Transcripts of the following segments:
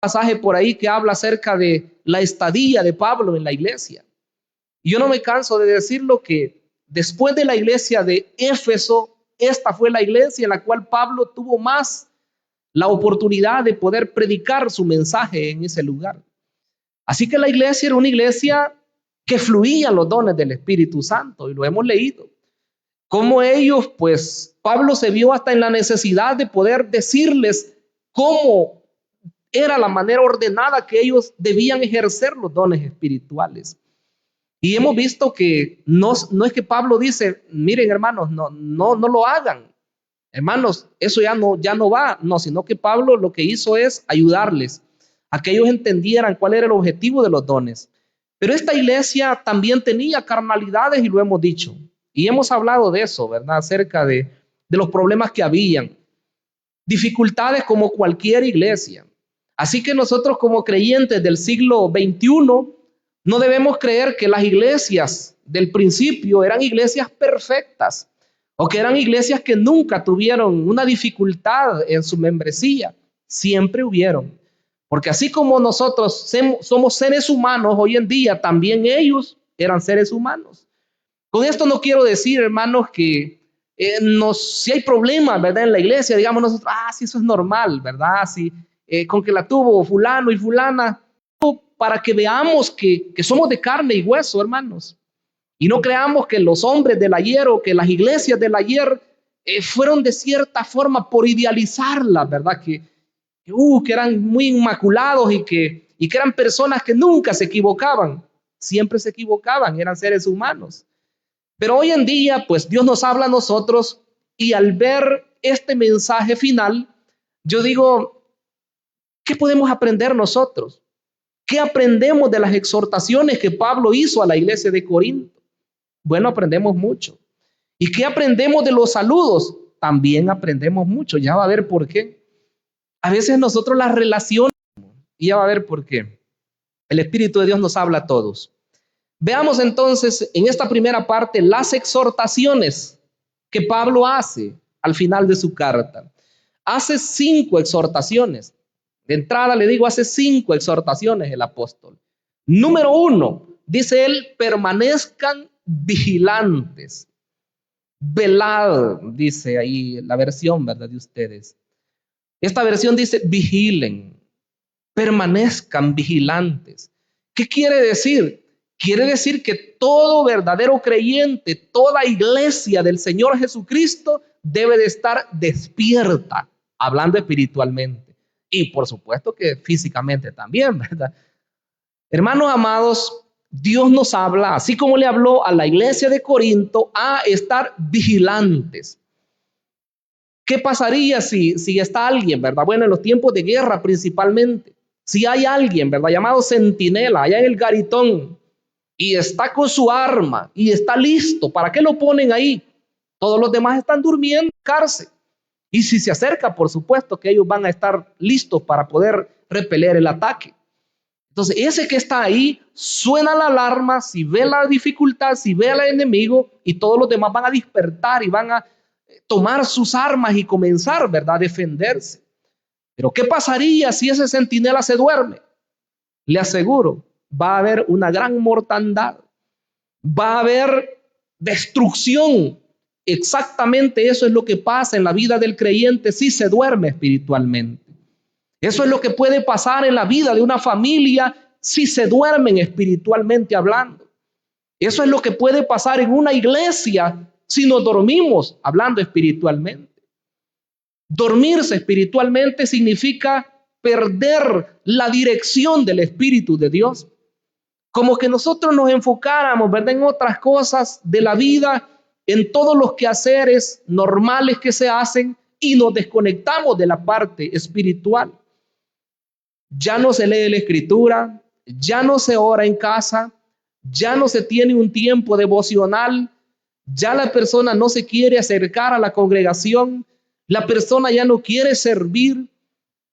pasaje por ahí que habla acerca de la estadía de Pablo en la iglesia. Y yo no me canso de decirlo que después de la iglesia de Éfeso, esta fue la iglesia en la cual Pablo tuvo más la oportunidad de poder predicar su mensaje en ese lugar. Así que la iglesia era una iglesia que fluían los dones del Espíritu Santo, y lo hemos leído. Como ellos, pues Pablo se vio hasta en la necesidad de poder decirles cómo era la manera ordenada que ellos debían ejercer los dones espirituales. Y hemos visto que no es que Pablo dice, miren hermanos, no lo hagan. Hermanos, eso ya no va, no, sino que Pablo lo que hizo es ayudarles a que ellos entendieran cuál era el objetivo de los dones. Pero esta iglesia también tenía carnalidades y lo hemos dicho. Y hemos hablado de eso, ¿verdad? Acerca de los problemas que habían. Dificultades como cualquier iglesia. Así que nosotros como creyentes del siglo XXI no debemos creer que las iglesias del principio eran iglesias perfectas o que eran iglesias que nunca tuvieron una dificultad en su membresía. Siempre hubieron. Porque así como nosotros somos seres humanos hoy en día, también ellos eran seres humanos. Con esto no quiero decir, hermanos, que si hay problemas, ¿verdad? En la iglesia, digamos nosotros, sí, eso es normal, ¿verdad? Si, con que la tuvo fulano y fulana, para que veamos que somos de carne y hueso, hermanos. Y no creamos que los hombres del ayer o que las iglesias del ayer fueron de cierta forma por idealizarlas, ¿verdad? Que eran muy inmaculados y que eran personas que nunca se equivocaban. Siempre se equivocaban, eran seres humanos. Pero hoy en día, pues Dios nos habla a nosotros y al ver este mensaje final, yo digo, ¿qué podemos aprender nosotros? ¿Qué aprendemos de las exhortaciones que Pablo hizo a la iglesia de Corinto? Bueno, aprendemos mucho. ¿Y qué aprendemos de los saludos? También aprendemos mucho. Ya va a ver por qué. A veces nosotros las relacionamos y ya va a ver por qué. El Espíritu de Dios nos habla a todos. Veamos entonces en esta primera parte las exhortaciones que Pablo hace al final de su carta. Hace 5 exhortaciones. De entrada le digo, hace 5 exhortaciones el apóstol. Número 1, dice él, permanezcan vigilantes. Velad, dice ahí la versión, ¿verdad? De ustedes. Esta versión dice vigilen, permanezcan vigilantes. ¿Qué quiere decir? Quiere decir que todo verdadero creyente, toda iglesia del Señor Jesucristo debe de estar despierta, hablando espiritualmente. Y por supuesto que físicamente también, ¿verdad? Hermanos amados, Dios nos habla, así como le habló a la iglesia de Corinto, a estar vigilantes. ¿Qué pasaría si está alguien, verdad? Bueno, en los tiempos de guerra principalmente, si hay alguien, verdad, llamado centinela allá en el garitón y está con su arma y está listo, ¿para qué lo ponen ahí? Todos los demás están durmiendo en cárcel. Y si se acerca, por supuesto que ellos van a estar listos para poder repeler el ataque. Entonces, ese que está ahí, suena la alarma, si ve la dificultad, si ve al enemigo, y todos los demás van a despertar y van a tomar sus armas y comenzar, ¿verdad?, a defenderse. Pero ¿qué pasaría si ese centinela se duerme? Le aseguro, va a haber una gran mortandad, va a haber destrucción. Exactamente eso es lo que pasa en la vida del creyente si se duerme espiritualmente. Eso es lo que puede pasar en la vida de una familia si se duermen espiritualmente hablando. Eso es lo que puede pasar en una iglesia si nos dormimos hablando espiritualmente. Dormirse espiritualmente significa perder la dirección del Espíritu de Dios. Como que nosotros nos enfocáramos, ¿verdad?, en otras cosas de la vida, en todos los quehaceres normales que se hacen y nos desconectamos de la parte espiritual. Ya no se lee la escritura, ya no se ora en casa, ya no se tiene un tiempo devocional, ya la persona no se quiere acercar a la congregación, la persona ya no quiere servir.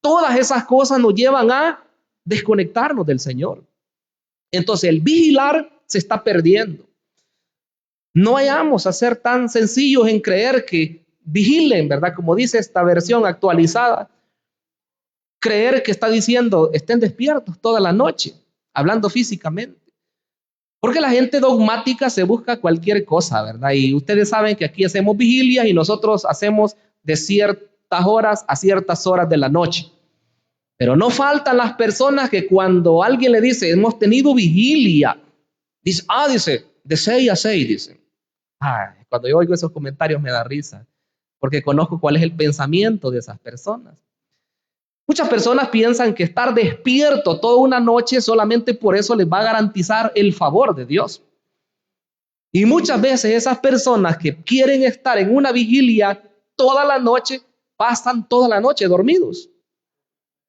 Todas esas cosas nos llevan a desconectarnos del Señor. Entonces el vigilar se está perdiendo. No vayamos a ser tan sencillos en creer que vigilen, ¿verdad? Como dice esta versión actualizada. creer que está diciendo estén despiertos toda la noche, hablando físicamente. Porque la gente dogmática se busca cualquier cosa, ¿verdad? Y ustedes saben que aquí hacemos vigilias y nosotros hacemos de ciertas horas a ciertas horas de la noche. Pero no faltan las personas que cuando alguien le dice, hemos tenido vigilia, dice, de 6 a 6, dice. Cuando yo oigo esos comentarios me da risa, porque conozco cuál es el pensamiento de esas personas. Muchas personas piensan que estar despierto toda una noche solamente por eso les va a garantizar el favor de Dios. Y muchas veces esas personas que quieren estar en una vigilia toda la noche, pasan toda la noche dormidos.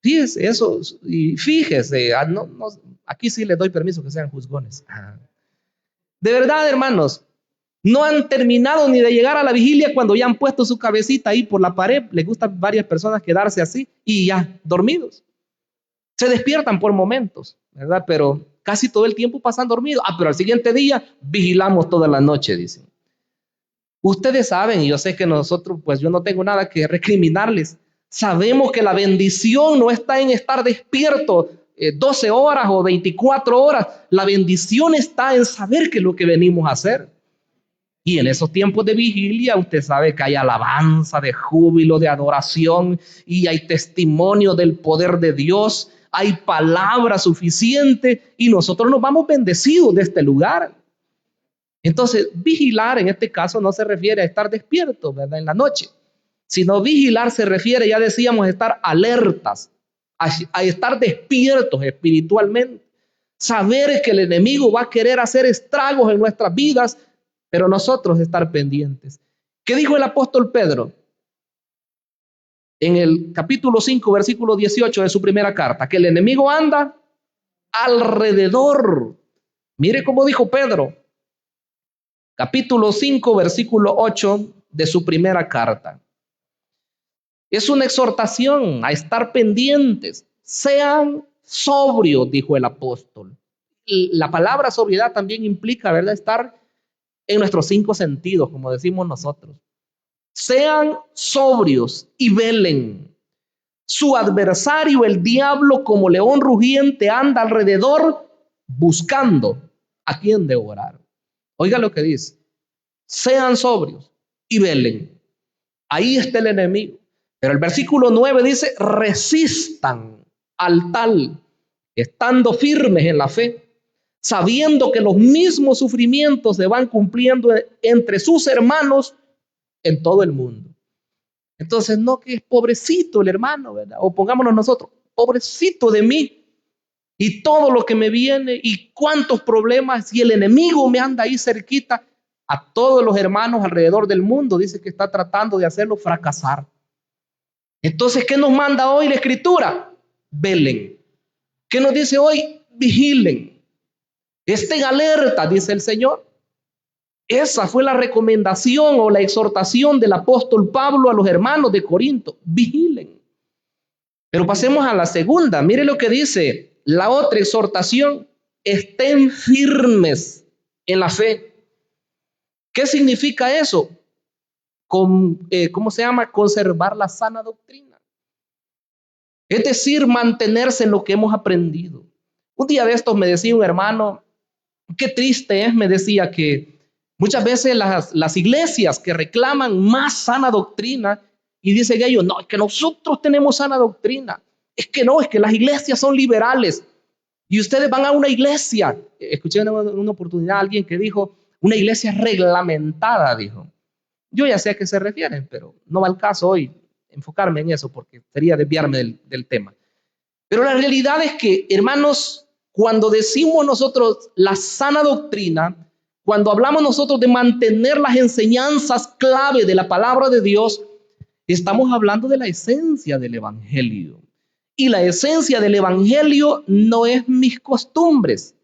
Fíjese eso, y fíjese, aquí sí les doy permiso que sean juzgones. De verdad, hermanos, no han terminado ni de llegar a la vigilia cuando ya han puesto su cabecita ahí por la pared. Les gusta a varias personas quedarse así y ya dormidos. Se despiertan por momentos, ¿verdad? Pero casi todo el tiempo pasan dormidos. Pero al siguiente día vigilamos toda la noche, dicen. Ustedes saben, y yo sé que nosotros, pues yo no tengo nada que recriminarles. Sabemos que la bendición no está en estar despierto 12 horas o 24 horas. La bendición está en saber qué es lo que venimos a hacer. Y en esos tiempos de vigilia, usted sabe que hay alabanza, de júbilo, de adoración, y hay testimonio del poder de Dios, hay palabra suficiente, y nosotros nos vamos bendecidos de este lugar. Entonces, vigilar en este caso no se refiere a estar despierto, ¿verdad?, en la noche, sino vigilar se refiere, ya decíamos, a estar alertas, a estar despiertos espiritualmente, saber que el enemigo va a querer hacer estragos en nuestras vidas, pero nosotros estar pendientes. ¿Qué dijo el apóstol Pedro? En el capítulo 5, versículo 18 de su primera carta, que el enemigo anda alrededor. Mire cómo dijo Pedro, capítulo 5, versículo 8 de su primera carta. Es una exhortación a estar pendientes. Sean sobrios, dijo el apóstol. Y la palabra sobriedad también implica, ¿verdad?, estar en nuestros 5 sentidos, como decimos nosotros. Sean sobrios y velen. Su adversario, el diablo, como león rugiente, anda alrededor buscando a quien devorar. Oiga lo que dice. Sean sobrios y velen. Ahí está el enemigo. Pero el versículo 9 dice, resistan al tal, estando firmes en la fe, sabiendo que los mismos sufrimientos se van cumpliendo entre sus hermanos en todo el mundo. Entonces, no que es pobrecito el hermano, ¿verdad? O pongámonos nosotros, pobrecito de mí, y todo lo que me viene, y cuántos problemas, y el enemigo me anda ahí cerquita. A todos los hermanos alrededor del mundo dice que está tratando de hacerlo fracasar. Entonces, ¿qué nos manda hoy la Escritura? Velen. ¿Qué nos dice hoy? Vigilen. Estén alerta, dice el Señor. Esa fue la recomendación o la exhortación del apóstol Pablo a los hermanos de Corinto. Vigilen. Pero pasemos a la segunda. Mire lo que dice la otra exhortación. Estén firmes en la fe. ¿Qué significa eso? ¿Cómo se llama? Conservar la sana doctrina. Es decir, mantenerse en lo que hemos aprendido. Un día de estos me decía un hermano, qué triste es, me decía, que muchas veces las iglesias que reclaman más sana doctrina, y dicen ellos, no, es que nosotros tenemos sana doctrina, es que las iglesias son liberales, y ustedes van a una iglesia, escuché en una oportunidad a alguien que dijo, una iglesia reglamentada, dijo. Yo ya sé a qué se refieren, pero no va al caso hoy enfocarme en eso, porque sería desviarme del tema. Pero la realidad es que, hermanos, cuando decimos nosotros la sana doctrina, cuando hablamos nosotros de mantener las enseñanzas clave de la palabra de Dios, estamos hablando de la esencia del evangelio. Y la esencia del evangelio no es mis costumbres.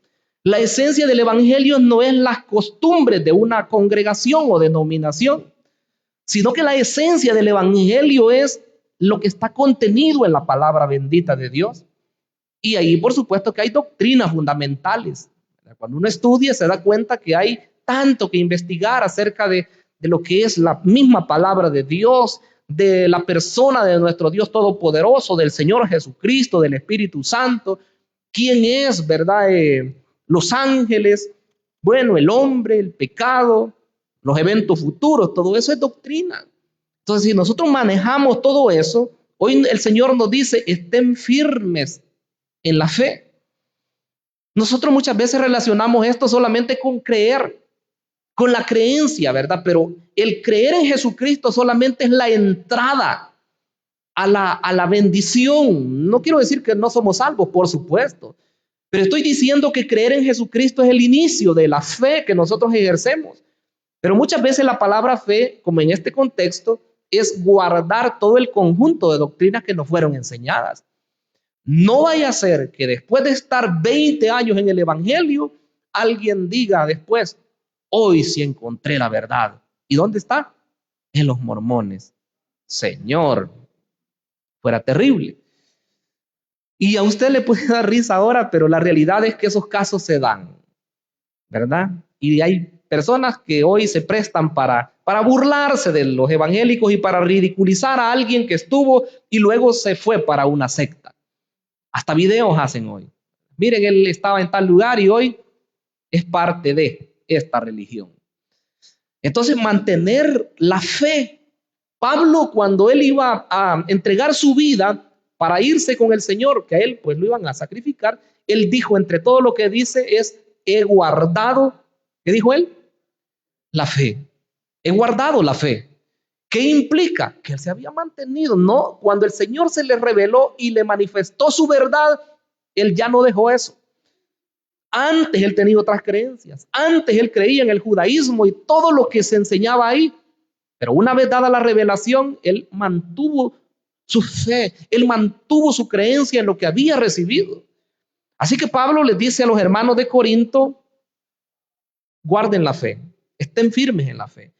La esencia del evangelio no es las costumbres de una congregación o denominación, sino que la esencia del evangelio es lo que está contenido en la palabra bendita de Dios. Y ahí, por supuesto, que hay doctrinas fundamentales. Cuando uno estudia, se da cuenta que hay tanto que investigar acerca de lo que es la misma palabra de Dios, de la persona de nuestro Dios Todopoderoso, del Señor Jesucristo, del Espíritu Santo, quién es, ¿verdad? Los ángeles, bueno, el hombre, el pecado, los eventos futuros, todo eso es doctrina. Entonces, si nosotros manejamos todo eso, hoy el Señor nos dice, estén firmes en la fe. Nosotros muchas veces relacionamos esto solamente con creer, con la creencia, ¿verdad? Pero el creer en Jesucristo solamente es la entrada a la bendición. No quiero decir que no somos salvos, por supuesto, pero estoy diciendo que creer en Jesucristo es el inicio de la fe que nosotros ejercemos. Pero muchas veces la palabra fe, como en este contexto, es guardar todo el conjunto de doctrinas que nos fueron enseñadas. No vaya a ser que después de estar 20 años en el Evangelio, alguien diga después, hoy sí encontré la verdad. ¿Y dónde está? En los mormones. Señor, fuera terrible. Y a usted le puede dar risa ahora, pero la realidad es que esos casos se dan, ¿verdad? Y hay personas que hoy se prestan para burlarse de los evangélicos y para ridiculizar a alguien que estuvo y luego se fue para una secta. Hasta videos hacen hoy. Miren, él estaba en tal lugar y hoy es parte de esta religión. Entonces, mantener la fe. Pablo, cuando él iba a entregar su vida para irse con el Señor, que a él pues lo iban a sacrificar, él dijo, entre todo lo que dice es, he guardado, ¿qué dijo él? La fe. He guardado la fe. ¿Qué implica? Que él se había mantenido, ¿no? Cuando el Señor se le reveló y le manifestó su verdad, él ya no dejó eso. Antes él tenía otras creencias. Antes él creía en el judaísmo y todo lo que se enseñaba ahí. Pero una vez dada la revelación, él mantuvo su fe, él mantuvo su creencia en lo que había recibido. Así que Pablo les dice a los hermanos de Corinto, guarden la fe, estén firmes en la fe.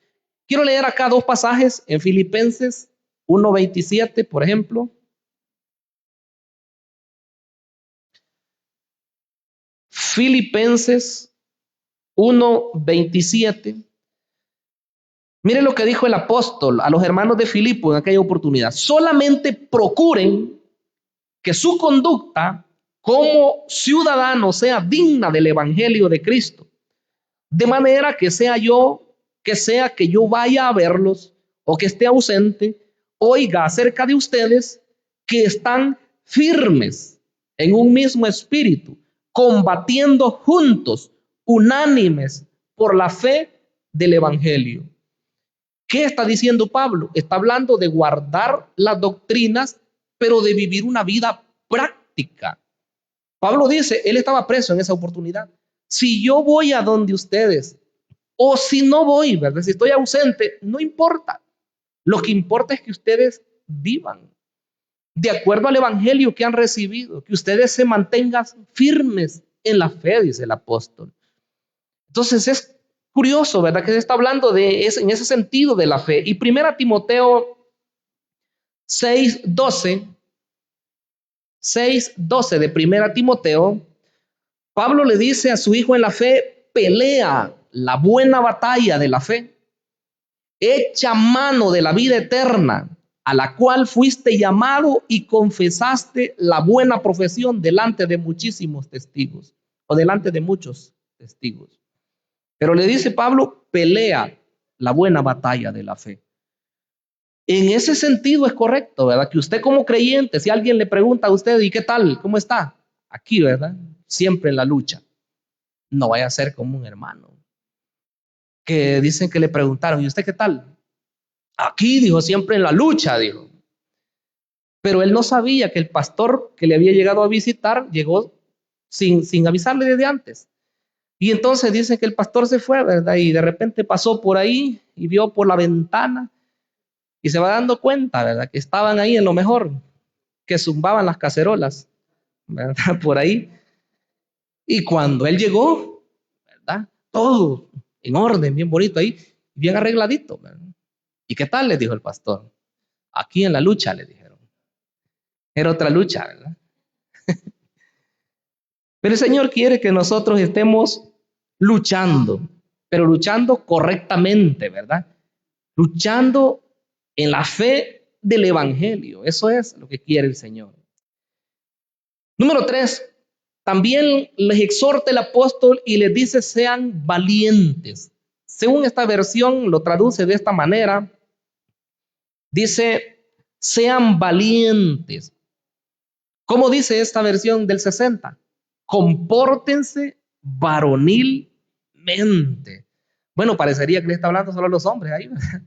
Quiero leer acá dos pasajes en Filipenses 1:27, por ejemplo. Filipenses 1:27. Mire lo que dijo el apóstol a los hermanos de Filipo en aquella oportunidad. Solamente procuren que su conducta como ciudadanos sea digna del evangelio de Cristo. De manera que sea que yo vaya a verlos o que esté ausente, oiga acerca de ustedes que están firmes en un mismo espíritu, combatiendo juntos, unánimes por la fe del evangelio. ¿Qué está diciendo Pablo? Está hablando de guardar las doctrinas, pero de vivir una vida práctica. Pablo dice, él estaba preso en esa oportunidad. Si yo voy a donde ustedes, o si no voy, ¿verdad? Si estoy ausente, no importa. Lo que importa es que ustedes vivan de acuerdo al evangelio que han recibido, que ustedes se mantengan firmes en la fe, dice el apóstol. Entonces es curioso, ¿verdad? Que se está hablando en ese sentido de la fe. Y 1 Timoteo 6:12 de 1 Timoteo, Pablo le dice a su hijo en la fe, pelea la buena batalla de la fe, echa mano de la vida eterna, a la cual fuiste llamado y confesaste la buena profesión delante de muchísimos testigos, o delante de muchos testigos. Pero le dice Pablo, pelea la buena batalla de la fe. En ese sentido es correcto, ¿verdad? Que usted como creyente, si alguien le pregunta a usted, ¿y qué tal? ¿Cómo está? Aquí, ¿verdad? Siempre en la lucha. No vaya a ser como un hermano que dicen que le preguntaron, ¿y usted qué tal? Aquí, dijo, siempre en la lucha, dijo. Pero él no sabía que el pastor que le había llegado a visitar llegó sin avisarle desde antes. Y entonces dice que el pastor se fue, ¿verdad? Y de repente pasó por ahí y vio por la ventana y se va dando cuenta, ¿verdad? Que estaban ahí en lo mejor, que zumbaban las cacerolas, ¿verdad? Por ahí. Y cuando él llegó, ¿verdad? Todo en orden, bien bonito ahí, bien arregladito, ¿verdad? ¿Y qué tal? Le dijo el pastor. Aquí en la lucha, le dijeron. Era otra lucha, ¿verdad? Pero el Señor quiere que nosotros estemos luchando, pero luchando correctamente, ¿verdad? Luchando en la fe del evangelio. Eso es lo que quiere el Señor. Número 3, también les exhorta el apóstol y les dice sean valientes. Según esta versión lo traduce de esta manera, dice sean valientes. ¿Cómo dice esta versión del 60? Compórtense varonilmente. Bueno, parecería que le está hablando solo a los hombres ahí, ¿verdad?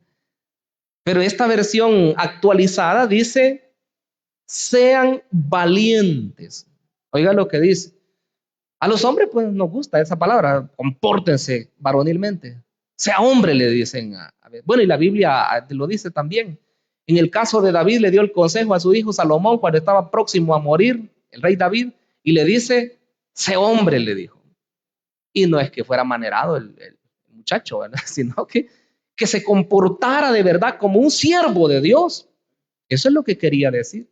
Pero esta versión actualizada dice sean valientes. Oiga lo que dice. A los hombres pues nos gusta esa palabra, compórtense varonilmente. Sea hombre, le dicen. Bueno, y la Biblia lo dice también. En el caso de David le dio el consejo a su hijo Salomón cuando estaba próximo a morir, el rey David, y le dice, sé hombre, le dijo. Y no es que fuera manerado el muchacho, ¿verdad? Sino que se comportara de verdad como un siervo de Dios. Eso es lo que quería decir.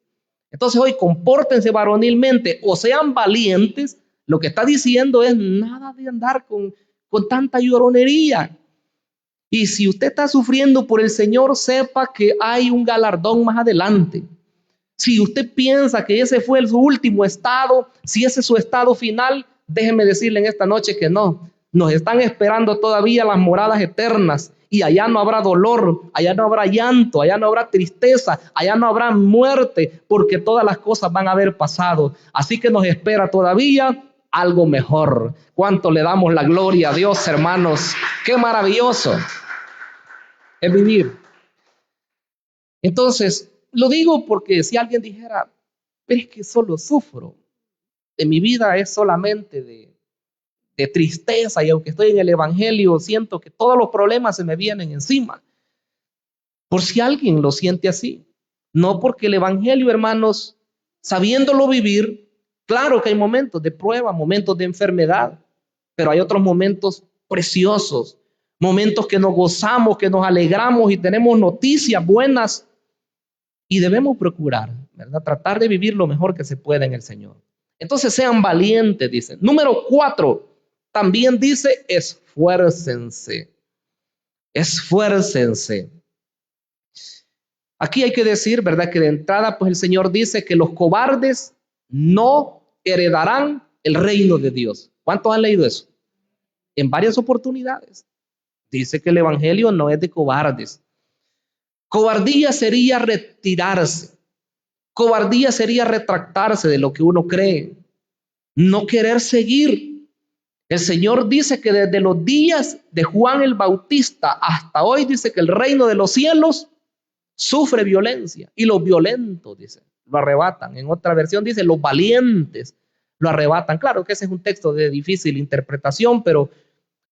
Entonces hoy compórtense varonilmente o sean valientes. Lo que está diciendo es nada de andar con tanta lloronería. Y si usted está sufriendo por el Señor, sepa que hay un galardón más adelante. Si usted piensa que ese fue su último estado, si ese es su estado final, déjeme decirle en esta noche que no. Nos están esperando todavía las moradas eternas. Y allá no habrá dolor, allá no habrá llanto, allá no habrá tristeza, allá no habrá muerte, porque todas las cosas van a haber pasado. Así que nos espera todavía algo mejor. ¿Cuánto le damos la gloria a Dios, hermanos? ¡Qué maravilloso es vivir! Entonces, lo digo porque si alguien dijera, pero es que solo sufro, de mi vida es solamente de tristeza, y aunque estoy en el evangelio, siento que todos los problemas se me vienen encima. Por si alguien lo siente así, no, porque el evangelio, hermanos, sabiéndolo vivir, claro que hay momentos de prueba, momentos de enfermedad, pero hay otros momentos preciosos, momentos que nos gozamos, que nos alegramos y tenemos noticias buenas, y debemos procurar, ¿verdad? Tratar de vivir lo mejor que se pueda en el Señor. Entonces sean valientes, dice. Número 4, también dice esfuércense. Esfuércense. Aquí hay que decir, ¿verdad? Que de entrada, pues el Señor dice que los cobardes no heredarán el reino de Dios. ¿Cuántos han leído eso? En varias oportunidades. Dice que el evangelio no es de cobardes. Cobardía sería retirarse. Cobardía sería retractarse de lo que uno cree. No querer seguir. El Señor dice que desde los días de Juan el Bautista hasta hoy dice que el reino de los cielos sufre violencia y los violentos, dice, lo arrebatan. En otra versión dice los valientes lo arrebatan. Claro que ese es un texto de difícil interpretación, pero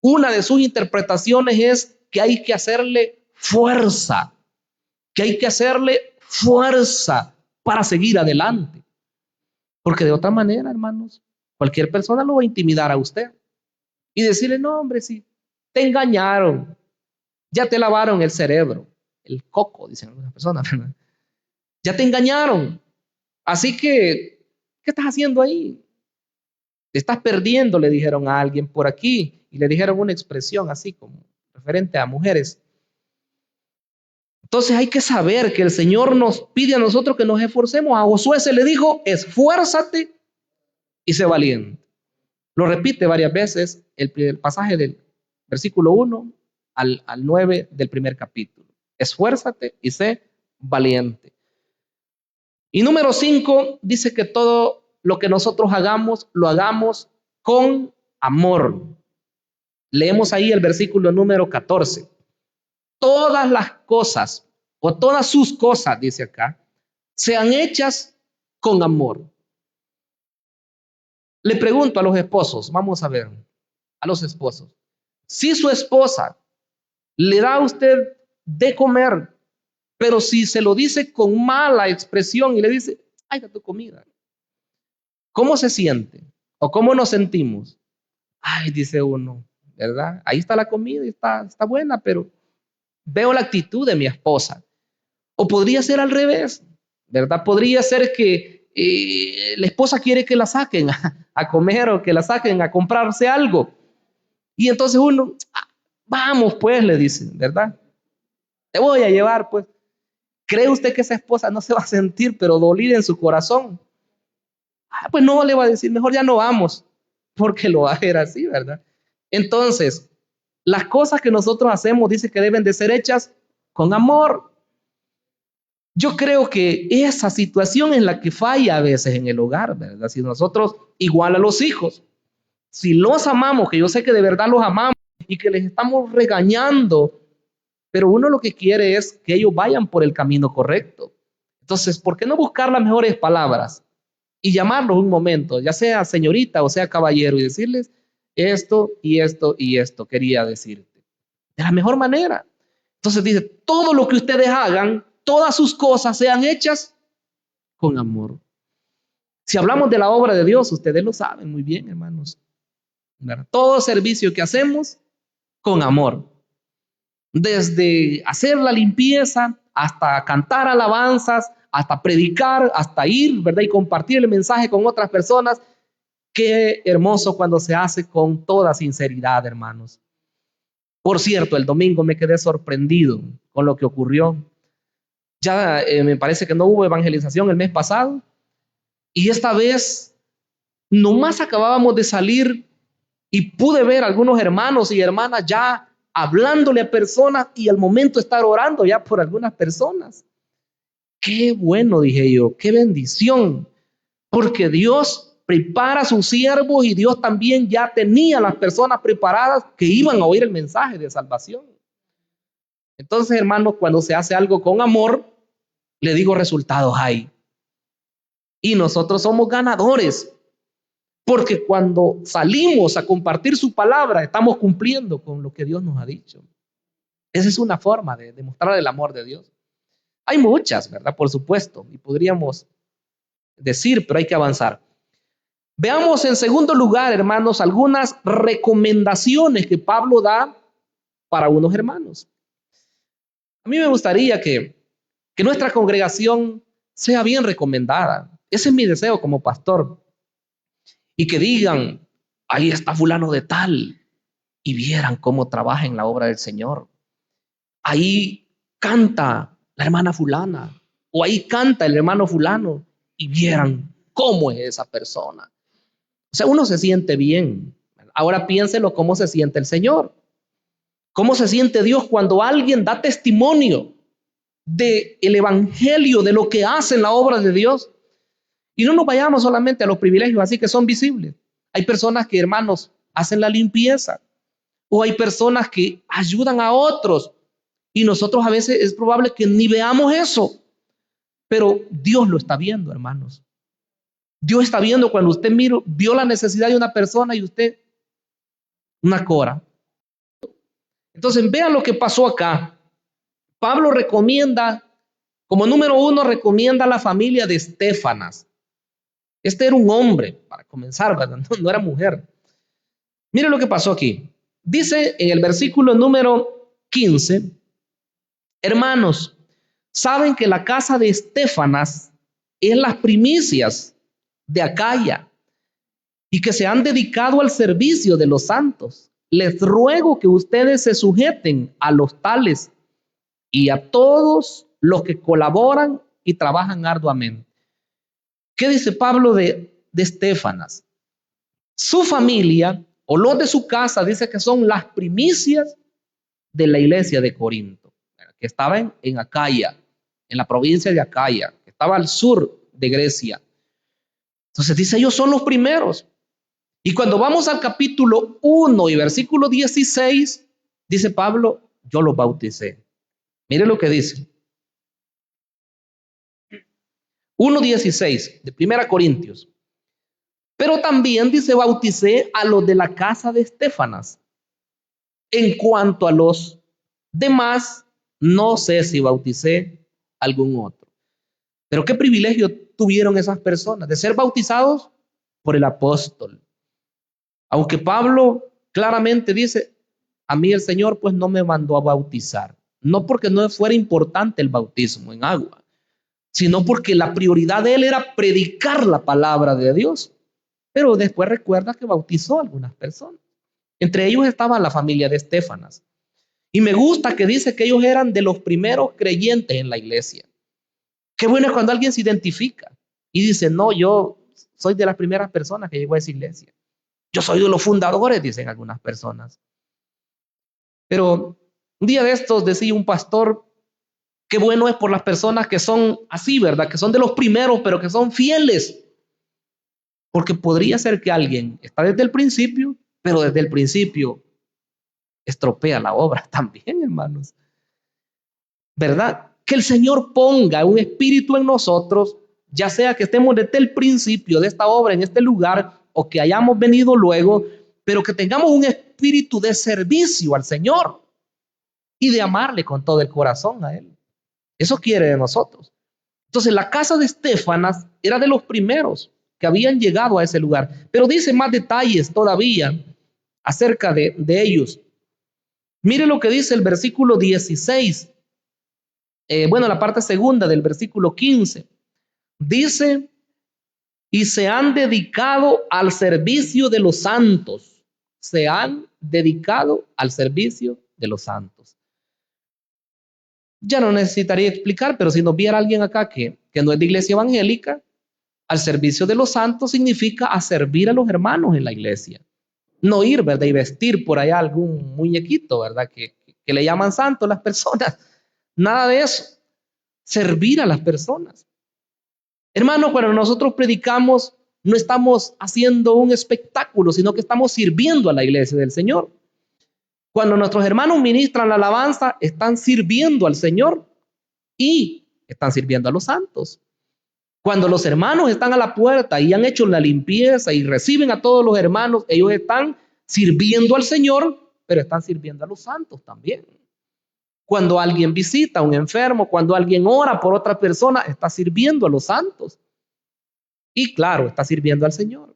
una de sus interpretaciones es que hay que hacerle fuerza, para seguir adelante. Porque de otra manera, hermanos, cualquier persona lo va a intimidar a usted y decirle, no, hombre, si te engañaron, ya te lavaron el cerebro, el coco, dicen algunas personas, ¿verdad? Ya te engañaron. Así que, ¿qué estás haciendo ahí? Te estás perdiendo, le dijeron a alguien por aquí, y le dijeron una expresión así como referente a mujeres. Entonces hay que saber que el Señor nos pide a nosotros que nos esforcemos. A Josué se le dijo, esfuérzate y sé valiente. Lo repite varias veces el pasaje del versículo 1 al 9 del primer capítulo. Esfuérzate y sé valiente. Y número 5 dice que todo lo que nosotros hagamos, lo hagamos con amor. Leemos ahí el versículo número 14. Todas las cosas, o todas sus cosas, dice acá, sean hechas con amor. Le pregunto a los esposos, vamos a ver, a los esposos, si su esposa le da a usted de comer, pero si se lo dice con mala expresión y le dice, ahí está tu comida, ¿cómo se siente? ¿O cómo nos sentimos? Ay, dice uno, ¿verdad? Ahí está la comida y está buena, pero veo la actitud de mi esposa. O podría ser al revés, ¿verdad? Podría ser que la esposa quiere que la saquen a comer o que la saquen a comprarse algo. Y entonces uno, vamos pues, le dicen, ¿verdad? Te voy a llevar pues. ¿Cree usted que esa esposa no se va a sentir pero dolida en su corazón? Pues no le va a decir, mejor ya no vamos, porque lo va a ver así, ¿verdad? Entonces, las cosas que nosotros hacemos dice que deben de ser hechas con amor. Yo creo que esa situación es la que falla a veces en el hogar, ¿verdad? Si nosotros, igual a los hijos, si los amamos, que yo sé que de verdad los amamos y que les estamos regañando, pero uno lo que quiere es que ellos vayan por el camino correcto. Entonces, ¿por qué no buscar las mejores palabras y llamarlos un momento, ya sea señorita o sea caballero, y decirles esto y esto y esto quería decirte? De la mejor manera. Entonces dice, todo lo que ustedes hagan, todas sus cosas sean hechas con amor. Si hablamos de la obra de Dios, ustedes lo saben muy bien, hermanos, ¿verdad? Todo servicio que hacemos con amor. Desde hacer la limpieza, hasta cantar alabanzas, hasta predicar, hasta ir, ¿verdad? Y compartir el mensaje con otras personas. Qué hermoso cuando se hace con toda sinceridad, hermanos. Por cierto, el domingo me quedé sorprendido con lo que ocurrió. Ya me parece que no hubo evangelización el mes pasado. Y esta vez, nomás acabábamos de salir y pude ver a algunos hermanos y hermanas ya hablándole a personas y al momento de estar orando ya por algunas personas. Qué bueno, dije yo, qué bendición, porque Dios prepara a sus siervos y Dios también ya tenía a las personas preparadas que iban a oír el mensaje de salvación. Entonces, hermanos, cuando se hace algo con amor, le digo resultados hay. Y nosotros somos ganadores, porque cuando salimos a compartir su palabra, estamos cumpliendo con lo que Dios nos ha dicho. Esa es una forma de demostrar el amor de Dios. Hay muchas, ¿verdad? Por supuesto, y podríamos decir, pero hay que avanzar. Veamos en segundo lugar, hermanos, algunas recomendaciones que Pablo da para unos hermanos. A mí me gustaría que nuestra congregación sea bien recomendada. Ese es mi deseo como pastor. Y que digan, ahí está fulano de tal, y vieran cómo trabaja en la obra del Señor. Ahí canta la hermana fulana, o ahí canta el hermano fulano, y vieran cómo es esa persona. O sea, uno se siente bien. Ahora piénselo cómo se siente el Señor. ¿Cómo se siente Dios cuando alguien da testimonio del evangelio, de lo que hace en la obra de Dios? Y no nos vayamos solamente a los privilegios así que son visibles. Hay personas que, hermanos, hacen la limpieza, o hay personas que ayudan a otros, y nosotros a veces es probable que ni veamos eso, pero Dios lo está viendo, hermanos. Dios está viendo cuando usted vio la necesidad de una persona y usted una cora. Entonces, vean lo que pasó acá. Pablo recomienda, como número uno, recomienda a la familia de Estéfanas. Este era un hombre, para comenzar, ¿verdad? No era mujer. Mire lo que pasó aquí. Dice en el versículo número 15, hermanos, saben que la casa de Estéfanas es las primicias de Acaya y que se han dedicado al servicio de los santos. Les ruego que ustedes se sujeten a los tales y a todos los que colaboran y trabajan arduamente. ¿Qué dice Pablo de Estéfanas? Su familia o los de su casa dice que son las primicias de la iglesia de Corinto, que estaba en Acaya, en la provincia de Acaya, que estaba al sur de Grecia. Entonces dice, ellos son los primeros. Y cuando vamos al capítulo 1 y versículo 16, dice Pablo, yo los bauticé. Mire lo que dice. 1:16 de 1 Corintios. Pero también dice, bauticé a los de la casa de Estéfanas. En cuanto a los demás, no sé si bauticé algún otro. Pero qué privilegio tuvieron esas personas de ser bautizados por el apóstol. Aunque Pablo claramente dice, a mí el Señor pues no me mandó a bautizar. No porque no fuera importante el bautismo en agua, sino porque la prioridad de él era predicar la palabra de Dios. Pero después recuerda que bautizó a algunas personas. Entre ellos estaba la familia de Estéfanas. Y me gusta que dice que ellos eran de los primeros creyentes en la iglesia. Qué bueno es cuando alguien se identifica y dice, no, yo soy de las primeras personas que llegó a esa iglesia. Yo soy de los fundadores, dicen algunas personas. Pero un día de estos decía un pastor, qué bueno es por las personas que son así, ¿verdad? Que son de los primeros, pero que son fieles. Porque podría ser que alguien está desde el principio, pero desde el principio estropea la obra también, hermanos. ¿Verdad? Que el Señor ponga un espíritu en nosotros, ya sea que estemos desde el principio de esta obra en este lugar o que hayamos venido luego, pero que tengamos un espíritu de servicio al Señor y de amarle con todo el corazón a Él. Eso quiere de nosotros. Entonces la casa de Estefanas era de los primeros que habían llegado a ese lugar, pero dice más detalles todavía acerca de ellos. Mire lo que dice el versículo 16. La parte segunda del versículo 15. Dice, y se han dedicado al servicio de los santos. Se han dedicado al servicio de los santos. Ya no necesitaría explicar, pero si nos viera alguien acá que no es de iglesia evangélica, al servicio de los santos significa a servir a los hermanos en la iglesia. No ir, ¿verdad? Y vestir por allá algún muñequito, ¿verdad? Que le llaman santo a las personas. Nada de eso. Servir a las personas. Hermano, cuando nosotros predicamos, no estamos haciendo un espectáculo, sino que estamos sirviendo a la iglesia del Señor. Cuando nuestros hermanos ministran la alabanza, están sirviendo al Señor y están sirviendo a los santos. Cuando los hermanos están a la puerta y han hecho la limpieza y reciben a todos los hermanos, ellos están sirviendo al Señor, pero están sirviendo a los santos también. Cuando alguien visita a un enfermo, cuando alguien ora por otra persona, está sirviendo a los santos. Y claro, está sirviendo al Señor.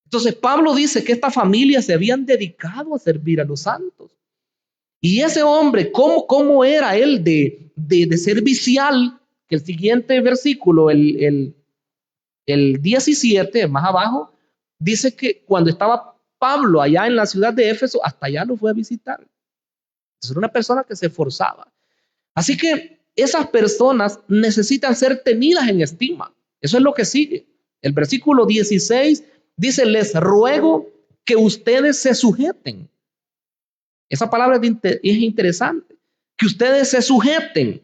Entonces Pablo dice que esta familia se habían dedicado a servir a los santos. Y ese hombre, ¿cómo era él de servicial? Que el siguiente versículo, el 17, más abajo, dice que cuando estaba Pablo allá en la ciudad de Éfeso, hasta allá lo fue a visitar. Entonces era una persona que se esforzaba. Así que esas personas necesitan ser tenidas en estima. Eso es lo que sigue. El versículo 16 dice, les ruego que ustedes se sujeten. Esa palabra es interesante. Que ustedes se sujeten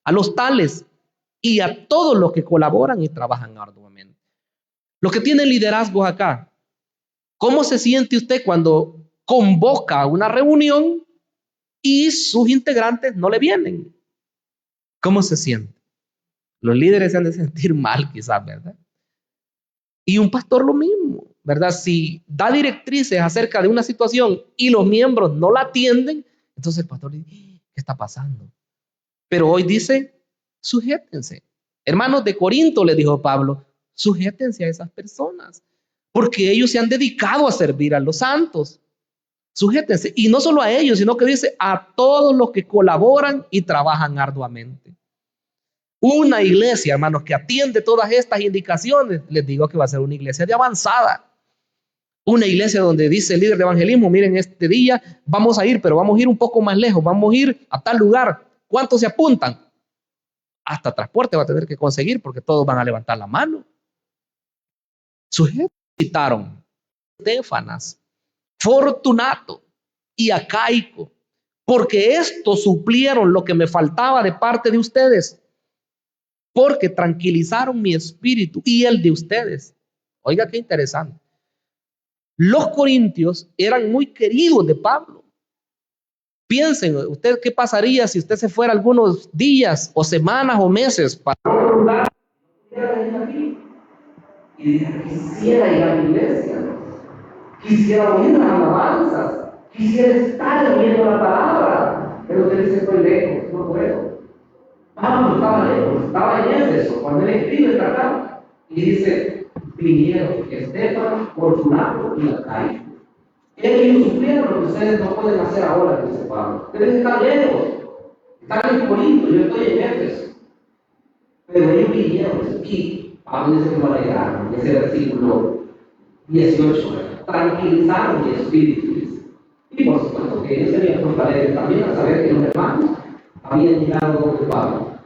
a los tales y a todos los que colaboran y trabajan arduamente. Los que tienen liderazgos acá, ¿cómo se siente usted cuando convoca a una reunión y sus integrantes no le vienen? ¿Cómo se siente? Los líderes se han de sentir mal quizás, ¿verdad? Y un pastor lo mismo, ¿verdad? Si da directrices acerca de una situación y los miembros no la atienden, entonces el pastor dice, ¿qué está pasando? Pero hoy dice, sujétense. Hermanos de Corinto, les dijo Pablo, sujétense a esas personas, porque ellos se han dedicado a servir a los santos. Sujétense. Y no solo a ellos, sino que dice a todos los que colaboran y trabajan arduamente. Una iglesia, hermanos, que atiende todas estas indicaciones, les digo que va a ser una iglesia de avanzada. Una iglesia donde dice el líder de evangelismo, miren, este día vamos a ir, pero vamos a ir un poco más lejos, vamos a ir a tal lugar. ¿Cuántos se apuntan? Hasta transporte va a tener que conseguir porque todos van a levantar la mano. Sujetos citaron Estefanas, Fortunato y Acaico, porque estos suplieron lo que me faltaba de parte de ustedes, porque tranquilizaron mi espíritu y el de ustedes. Oiga, qué interesante. Los corintios eran muy queridos de Pablo. Piensen, usted qué pasaría si usted se fuera algunos días o semanas o meses para un lugar y dijera, quisiera ir a la iglesia, quisiera oír las alabanzas, quisiera estar oyendo la palabra, pero usted dice, estoy lejos, no puedo. Pablo estaba lejos, estaba en Éfeso cuando él escribe esta carta y dice, vinieron Estefanas, Fortunato y Acaico. Ellos sufrieron lo que ustedes no pueden hacer ahora, dice Pablo. Ustedes están lejos, están en Corinto, yo estoy en Éfeso. Pero ellos vinieron y Pablo dice que no alegraron, ese versículo 18, tranquilizaron mi espíritu. Y por supuesto que ellos serían fortalecidos también a saber que los hermanos habían llegado donde Pablo.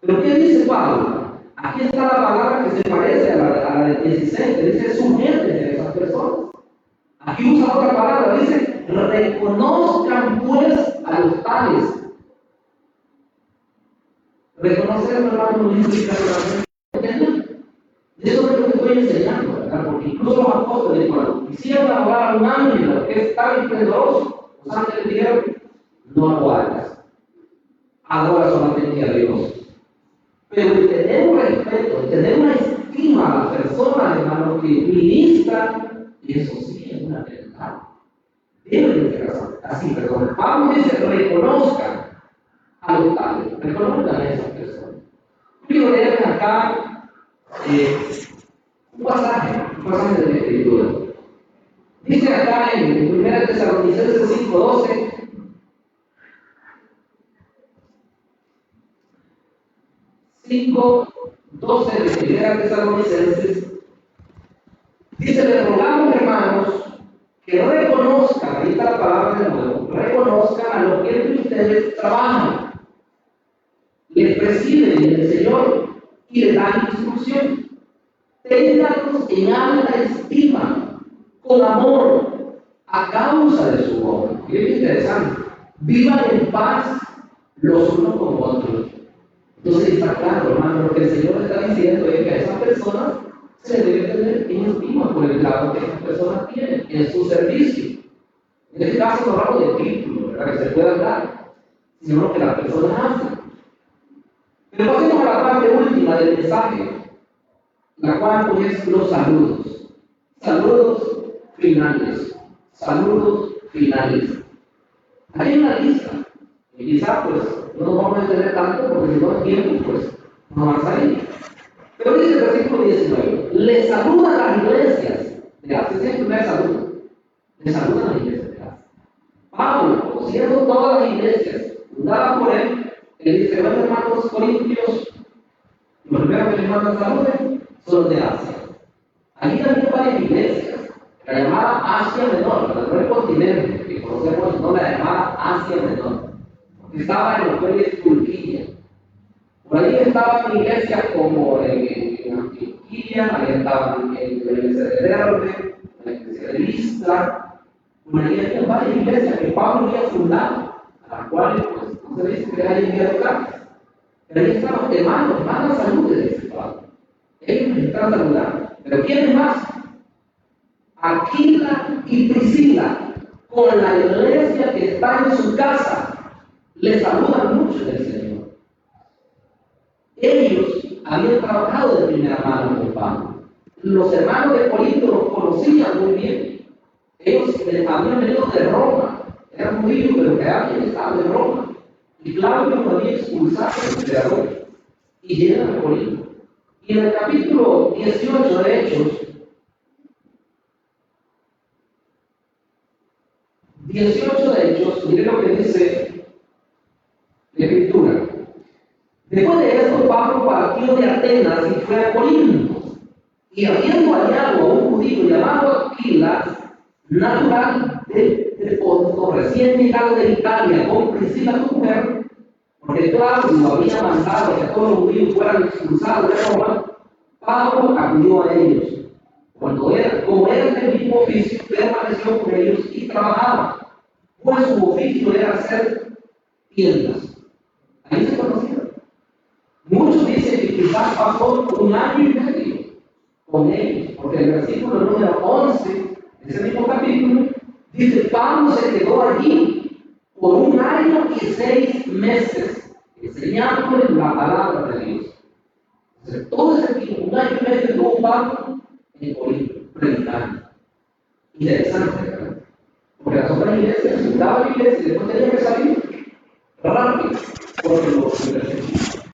Pero ¿qué dice Pablo? Aquí está la palabra que se parece a la del 16, que dice sujétense a esas personas. Aquí usa otra palabra, dice reconozcan pues a los tales. Reconocer, hermano, no implica entender. De eso es lo que estoy enseñando, ¿verdad? Porque incluso los apóstoles, cuando quisieron adorar a un ángel que es tan esplendoroso, los ángeles dijeron, no lo hagas, adora solamente a Dios. Pero el tener un respeto, el tener una estima a las personas, hermano, que ministran, eso sí es una verdad. Deben de ser así, perdón. Pablo dice, reconozcan a los tales, reconozcan a esas personas. Quiero leer acá un pasaje de la Escritura. Dice acá en 1 Tesalonicenses 5:12, 5:12 de 1 Tesalonicenses, dice, le rogamos, hermanos, que reconozcan, ahí está la palabra de nuevo, reconozcan a los que entre ustedes trabajan, les presiden en el Señor y les dan instrucción. Ténganlos en alta estima, con amor, a causa de su obra. Qué interesante. Vivan en paz los unos con otros. Entonces está claro, hermano, lo que el Señor está diciendo es que a esas personas se debe tener en estima por el grado que esas personas tienen en su servicio. En este caso no hablamos de título, ¿verdad?, que se puedan dar, sino lo que las personas hacen. Pero pasemos a la parte última del mensaje, la cual pues es los saludos. Saludos finales. Saludos finales. Hay una lista, y quizás pues no nos vamos a entender tanto porque si no es tiempo, pues no va a salir. Pero dice el versículo 19, le saludan las iglesias de Asia. Ese es el primer saludo. Le saludan las iglesias de Asia. Pablo, conociendo todas las iglesias fundadas por él, él dice, bueno, hermanos corintios, los primeros que les mandan saluden son los de Asia. Aquí también hay varias iglesias, la llamada Asia Menor, no el continente que conocemos, sino la llamada Asia Menor, que estaba en lo que hoy es Turquía. Por ahí estaban iglesias como en Antioquía, ahí estaban en la iglesia de Derbe, la iglesia de Listra, por ahí había varias iglesias que Pablo había fundado, a las cuales pues, no se dice que les haya enviado cartas. Pero ahí están los hermanos, saludos de ese Pablo. Ellos están saludando. Pero ¿quiénes más? Aquila y Priscila, con la iglesia que está en su casa, le saludan mucho del Señor. Ellos habían trabajado de primera mano con Pablo. Los hermanos de Corinto los conocían muy bien. Ellos habían venido de Roma, eran judíos, pero que habían estado en Roma. Y Claudio los había expulsado del emperador y llegan a Corinto. Y en el capítulo 18 de Hechos, 18 de Hechos, miren lo que dice la Escritura. Después de esto, Pablo partió de Atenas y fue a Corinto. Y habiendo hallado a un judío llamado Aquila, natural de Ponto, recién llegado de Italia, con Priscila su mujer, porque Claudio había mandado que todos los judíos fueran expulsados de Roma, Pablo acudió a ellos. Como era del mismo oficio, permaneció con ellos y trabajaba, pues su oficio era hacer tiendas. Ahí se conocieron. Muchos dicen que quizás pasó un año y medio con ellos, porque el versículo número 11 de ese mismo capítulo dice: Pablo se quedó allí por 1 año y 6 meses enseñándoles la palabra de Dios. Entonces, todo ese tiempo, 1 año y medio, estuvo Pablo en Corinto, predicando. Interesante, ¿verdad? Porque las otras iglesias, fundaba la iglesia y después tenía que salir rápido, porque lo perseguían.